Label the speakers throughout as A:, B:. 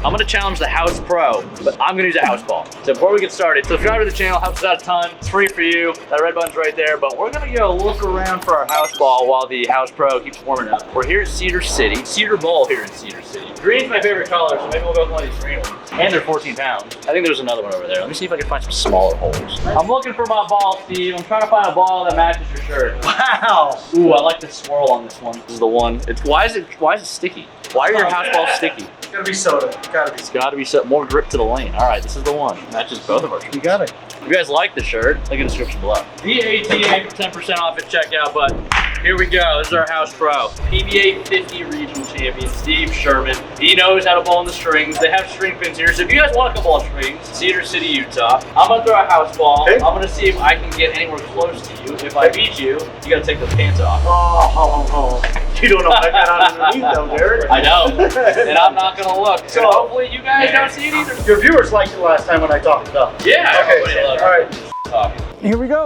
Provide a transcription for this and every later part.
A: I'm gonna challenge the House Pro, but I'm gonna use a house ball. So before we get started, subscribe to the channel, helps us out a ton. It's free for you. That red button's right there, but we're gonna go look around for our house ball while the House Pro keeps warming up. We're here at Cedar City, Cedar Bowl here in Cedar City. Green's my favorite color, so maybe we'll go with one of these green ones. And they're 14 pounds. I think there's another one over there. Let me see if I can find some smaller holes. I'm looking for my ball, Steve. I'm trying to find a ball that matches your shirt. Wow. Ooh, I like the swirl on this one. This is the one. Why is it sticky? Why are your house balls sticky?
B: It's gotta be soda.
A: It's gotta be so more grip to the lane. All right, this is the one. Matches both of our shirts.
B: You got it.
A: If you guys like the shirt, link in the description below. VATA for 10% off at checkout, but here we go. This is our House Pro. PBA 50 regional champion, Steve Sherman. He knows how to ball in the strings. They have string pins here, so if you guys want a couple of strings, Cedar City, Utah, I'm gonna throw a house ball. Okay. I'm gonna see if I can get anywhere close to you. If I beat you, you gotta take the pants off.
B: Oh. You don't know if I got out underneath though, Darren.
A: I know, and I'm not gonna look. So hopefully you guys don't see it either.
B: Your viewers liked it last time when I talked about it.
A: Yeah.
B: Okay. All right.
C: Here we go.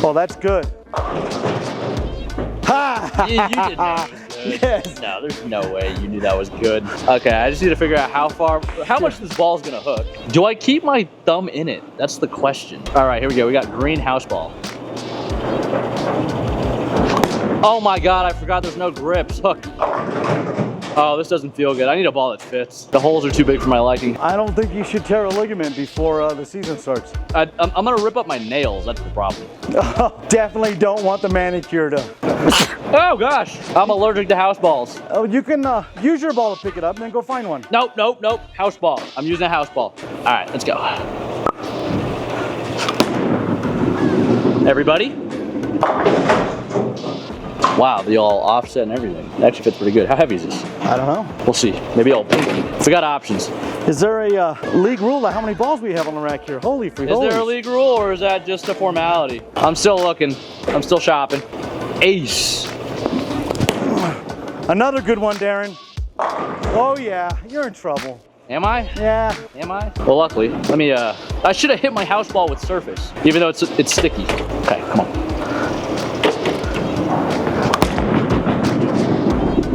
C: Oh, that's good. Ha!
A: You didn't know it was good.
C: Yes.
A: No, there's no way you knew that was good. Okay, I just need to figure out how much this ball's gonna hook. Do I keep my thumb in it? That's the question. All right, here we go. We got green house ball. Oh my God, I forgot there's no grips. Hook. Oh, this doesn't feel good. I need a ball that fits. The holes are too big for my liking.
C: I don't think you should tear a ligament before the season starts.
A: I'm gonna rip up my nails. That's the problem.
C: Definitely don't want the manicure to.
A: Oh gosh, I'm allergic to house balls.
C: Oh, you can use your ball to pick it up and then go find one.
A: Nope. House ball. I'm using a house ball. All right, let's go. Everybody? Wow, they all offset and everything. It actually fits pretty good. How heavy is this?
C: I don't know.
A: We'll see. Maybe I'll. We got options.
C: Is there a league rule of how many balls we have on the rack here? Holy free
A: Is there a league rule or is that just a formality? I'm still looking. I'm still shopping. Ace.
C: Another good one, Darren. Oh yeah, you're in trouble.
A: Am I?
C: Yeah.
A: Am I? Well, luckily, let me. I should have hit my house ball with surface, even though it's sticky. Okay, come on.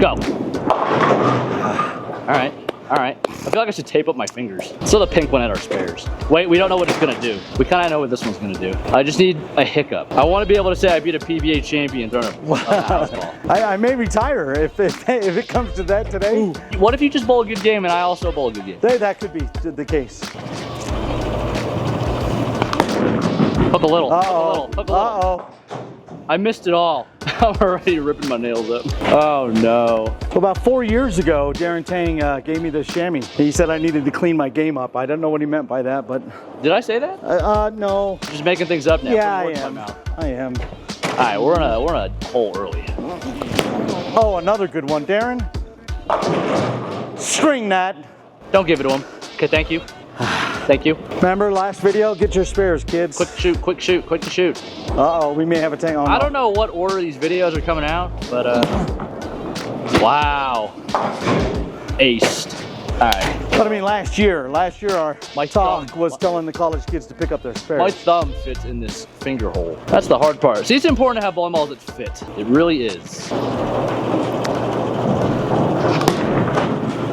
A: Go. All right. I feel like I should tape up my fingers. Let's throw the pink one at our spares. Wait, we don't know what it's gonna do. We kind of know what this one's gonna do. I just need a hiccup. I want to be able to say I beat a PBA champion throwing a house ball.
C: I may retire if it comes to that today.
A: Ooh. What if you just bowl a good game and I also bowl a good game?
C: That could be the case.
A: Hook a little.
C: Uh-oh.
A: Hook a little.
C: Uh-oh.
A: I missed it all. I'm already ripping my nails up. Oh no.
C: Well, about 4 years ago, Darren Tang gave me this chamois. He said I needed to clean my game up. I don't know what he meant by that, but...
A: Did I say that?
C: No.
A: Just making things up now.
C: Yeah, I am.
A: All right, we're in a hole early.
C: Oh, another good one, Darren. String that.
A: Don't give it to him. Okay, thank you. Thank you.
C: Remember last video? Get your spares, kids.
A: Quick to shoot.
C: Uh-oh, we may have a Tang on.
A: I don't know what order these videos are coming out, but wow. Aced. All right.
C: But I mean, last year my talk
A: thumb
C: was telling the college kids to pick up their spares.
A: My thumb fits in this finger hole. That's the hard part. See, it's important to have bowling balls that fit. It really is.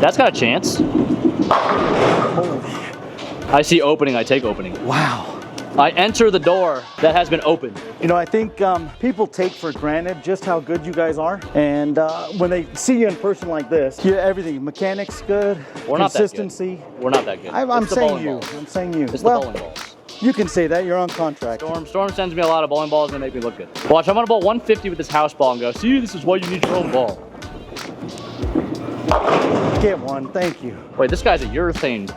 A: That's got a chance.
C: Holy.
A: I see opening, I take opening.
C: Wow.
A: I enter the door that has been opened.
C: You know, I think people take for granted just how good you guys are. And when they see you in person like this, everything, mechanics good,
A: We're
C: consistency.
A: Not that good. We're not that good.
C: I'm saying you. I'm saying you.
A: It's the bowling balls.
C: You can say that. You're on contract.
A: Storm sends me a lot of bowling balls and they make me look good. Watch, I'm gonna bowl 150 with this house ball and go, see, this is why you need your own ball.
C: Get one. Thank you.
A: Wait, this guy's a urethane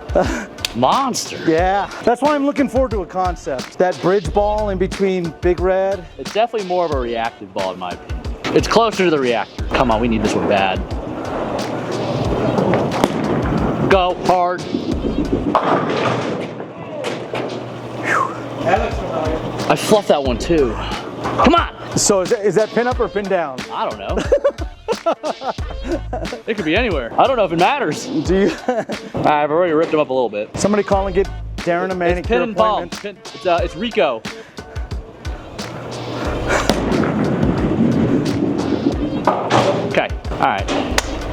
A: monster.
C: Yeah, that's why I'm looking forward to a concept. That bridge ball in between Big Red.
A: It's definitely more of a reactive ball in my opinion. It's closer to the reactor. Come on, we need this one bad. Go hard. I fluffed that one too. Come on.
C: So is that pin up or pin down?
A: I don't know. It could be anywhere. I don't know if it matters.
C: Do you?
A: I've already ripped him up a little bit.
C: Somebody call and get Darren a manicure
A: It's pin and palm.
C: appointment.
A: It's Rico. Okay. All right.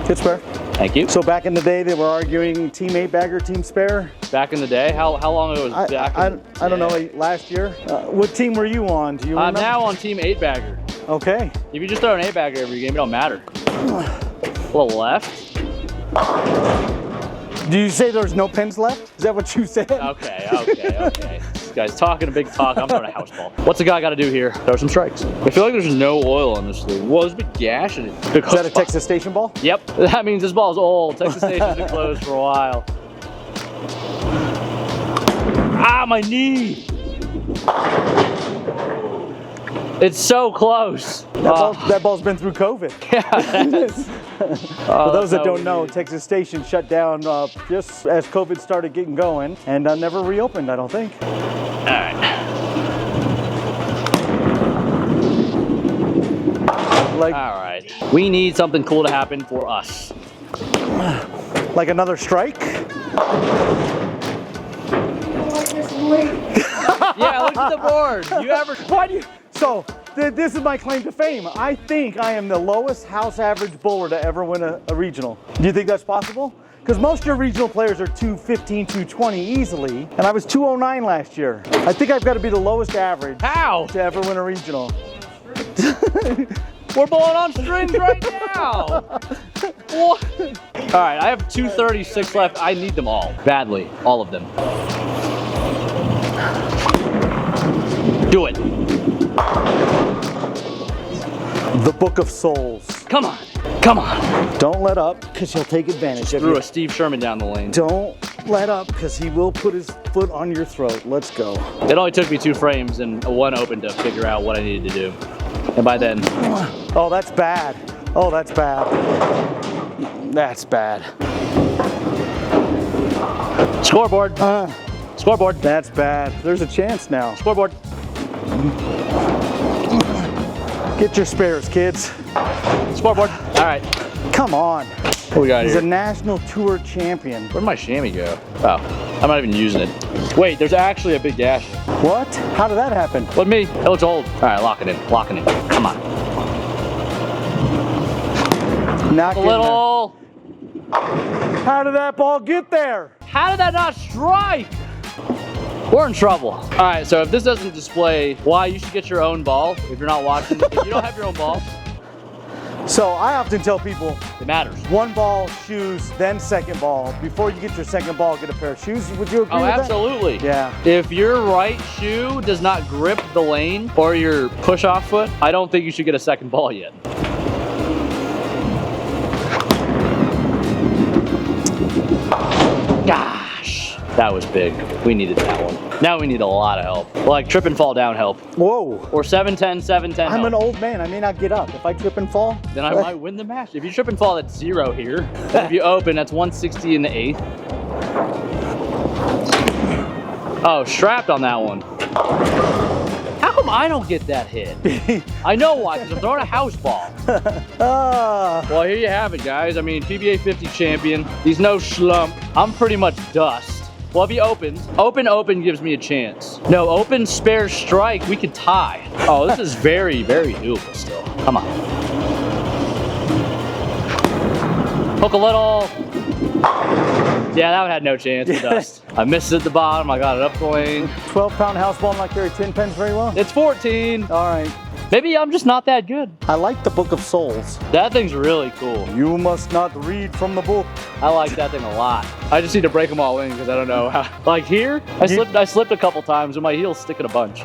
C: Good spare.
A: Thank you.
C: So back in the day, they were arguing team 8-bagger, team spare.
A: Back in the day, how long ago was back?
C: I don't know, last year. What team were you on? Do you remember?
A: I'm now on team 8-bagger.
C: Okay.
A: If you just throw an 8-bagger every game, it don't matter. A little left.
C: Do you say there's no pins left? Is that what you said?
A: Okay. This guy's talking a big talk. I'm throwing a house ball. What's the guy got to do here? Throw some strikes. I feel like there's no oil on this thing. Whoa, there's a big gash in it.
C: Is that a Texas Station ball?
A: Yep. That means this ball's old. Texas Station's been closed for a while. Ah, my knee. It's so close.
C: That ball's been through COVID.
A: Yeah.
C: For those that don't know, Texas Station shut down just as COVID started getting going and never reopened, I don't think.
A: All right. All right. We need something cool to happen for us.
C: Like another strike?
A: Yeah, look at the board.
C: Why do you? So this is my claim to fame. I think I am the lowest house average bowler to ever win a regional. Do you think that's possible? Because most of your regional players are 215, 220 easily, and I was 209 last year. I think I've got to be the lowest average
A: How?
C: to ever win a regional.
A: We're bowling on strings right now. What? All right, I have 236 left. I need them all badly, all of them. Do it.
C: The Book of Souls.
A: Come on. Come on.
C: Don't let up, because he'll take advantage of
A: Threw
C: you.
A: a Steve Sherman down the lane.
C: Don't let up, because he will put his foot on your throat. Let's go.
A: It only took me 2 frames and one open to figure out what I needed to do. And by then...
C: Oh, that's bad. Oh, that's bad. That's bad.
A: Scoreboard. Scoreboard.
C: That's bad. There's a chance now.
A: Scoreboard.
C: Get your spares, kids.
A: Scoreboard. All right.
C: Come on.
A: What we got
C: He's
A: here?
C: a national tour champion.
A: Where'd my chamois go? Oh, I'm not even using it. Wait, there's actually a big gash.
C: What? How did that happen?
A: What me? It looks old. All right, lock it in. Lock it in. Come on.
C: Not
A: A
C: getting
A: little.
C: there. How did that ball get there?
A: How did that not strike? We're in trouble. All right, so if this doesn't display why you should get your own ball, if you're not watching, if you don't have your own ball,
C: So I often tell people,
A: it matters.
C: one ball, shoes, then second ball. Before you get your second ball, get a pair of shoes. Would you agree
A: Oh,
C: with that?
A: absolutely.
C: Yeah.
A: If your right shoe does not grip the lane or your push-off foot, I don't think you should get a second ball yet. Gosh, that was big. We needed that one. Now we need a lot of help. Like trip and fall down help.
C: Whoa.
A: Or 7-10, 7-10
C: I'm
A: help.
C: an old man. I may not get up. If I trip and fall,
A: Then I might win the match. If you trip and fall, that's 0 here. And if you open, that's 160 in the 8th. Oh, strapped on that one. How come I don't get that hit? I know why, because I'm throwing a house ball. Well, here you have it, guys. I mean, PBA 50 champion. He's no slump. I'm pretty much dust. Well, if he opens, open gives me a chance. No, open, spare, strike, we could tie. Oh, this is very, very doable still. Come on. Hook a little. Yeah, that one had no chance for dust. I missed it at the bottom. I got it up the lane.
C: 12-pound house ball not carry 10 pins very well?
A: It's 14.
C: All right.
A: Maybe I'm just not that good.
C: I like the Book of Souls.
A: That thing's really cool.
C: You must not read from the book.
A: I like that thing a lot. I just need to break them all in because I don't know how. Like here, I slipped a couple times and my heel's sticking a bunch.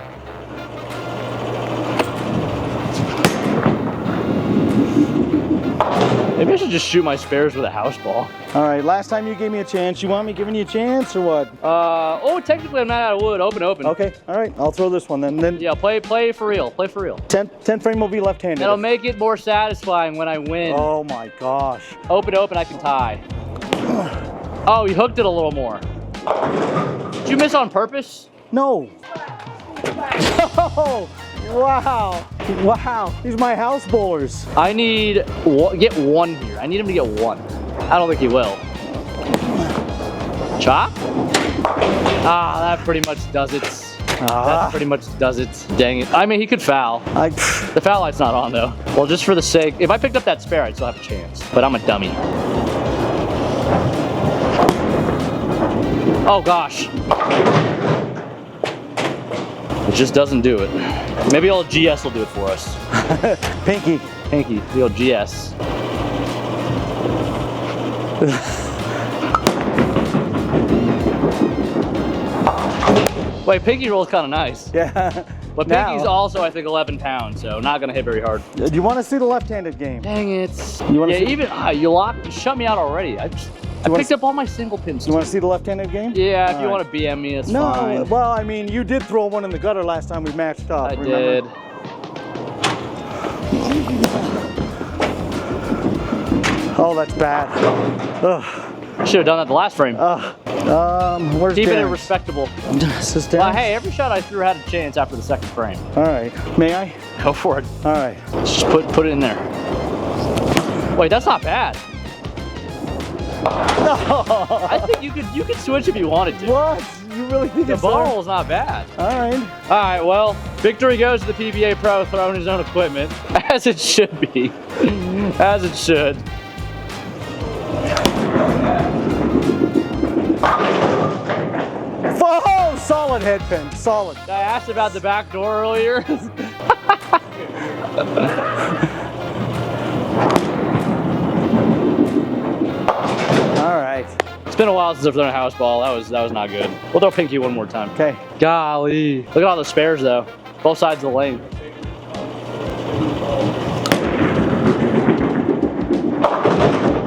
A: Maybe I should just shoot my spares with a house ball.
C: All right, last time you gave me a chance. You want me giving you a chance or what?
A: Oh, technically I'm not out of wood. Open.
C: Okay, all right, I'll throw this one then.
A: Yeah, play for real. Play for real.
C: 10 frame will be left-handed.
A: That'll make it more satisfying when I win.
C: Oh my gosh.
A: Open, I can tie. Oh, you hooked it a little more. Did you miss on purpose?
C: No. Oh, wow. Wow. These are my house bowlers.
A: I need, get one here. I need him to get one. I don't think he will. Chop? Ah, that pretty much does it. That pretty much does it. Dang it. I mean, he could foul. The foul light's not on though. Well, just for the sake, if I picked up that spare, I'd still have a chance. But I'm a dummy. Oh gosh. It just doesn't do it. Maybe old GS will do it for us.
C: Pinky.
A: Pinky, the old GS. Wait, Pinky roll's kind of nice.
C: Yeah.
A: But Pinky's also, I think, 11 pounds, so not gonna hit very hard.
C: Do you want to see the left-handed game?
A: Dang it.
C: You
A: Yeah, even, you shut me out already. I picked up all my single pins.
C: You want to see the left-handed game?
A: Yeah, if you want to BM me, it's fine.
C: No, well, I mean, you did throw one in the gutter last time we matched up.
A: I
C: remember?
A: did.
C: Oh, that's bad. Ugh.
A: Should have done that the last frame.
C: Where's
A: Keeping
C: Darren?
A: it respectable.
C: This is Darren?
A: Well, hey, every shot I threw had a chance after the second frame.
C: All right. May I?
A: Go for it.
C: All right.
A: Just put it in there. Wait, that's not bad.
C: No.
A: I think you could switch if you wanted to.
C: What? You really think
A: The
C: it's
A: bar roll's not bad.
C: All right.
A: All right, well, victory goes to the PBA Pro throwing his own equipment, as it should be. As it should.
C: Oh, solid head pin. Solid.
A: I asked about the back door earlier.
C: All right.
A: It's been a while since I've thrown a house ball. That was not good. We'll throw Pinky one more time.
C: Okay.
A: Golly. Look at all the spares though. Both sides of the lane.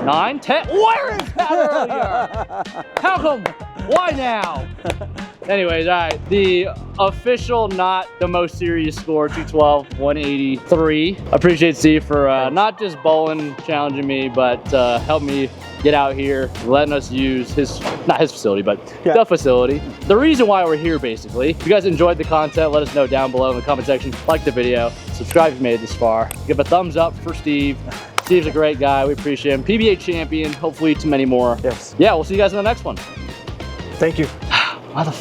A: Nine, 10. Where is that earlier? How come? Why now? Anyways, all right. The official, not the most serious score, 212, 183. Appreciate Steve for not just bowling, challenging me, but helping me get out here, letting us use his, not his facility, but the facility. The reason why we're here, basically. If you guys enjoyed the content, let us know down below in the comment section. Like the video, subscribe if you made it this far. Give a thumbs up for Steve. Steve's a great guy, we appreciate him. PBA champion, hopefully to many more.
C: Yes.
A: Yeah, we'll see you guys in the next one.
C: Thank you.
A: Why the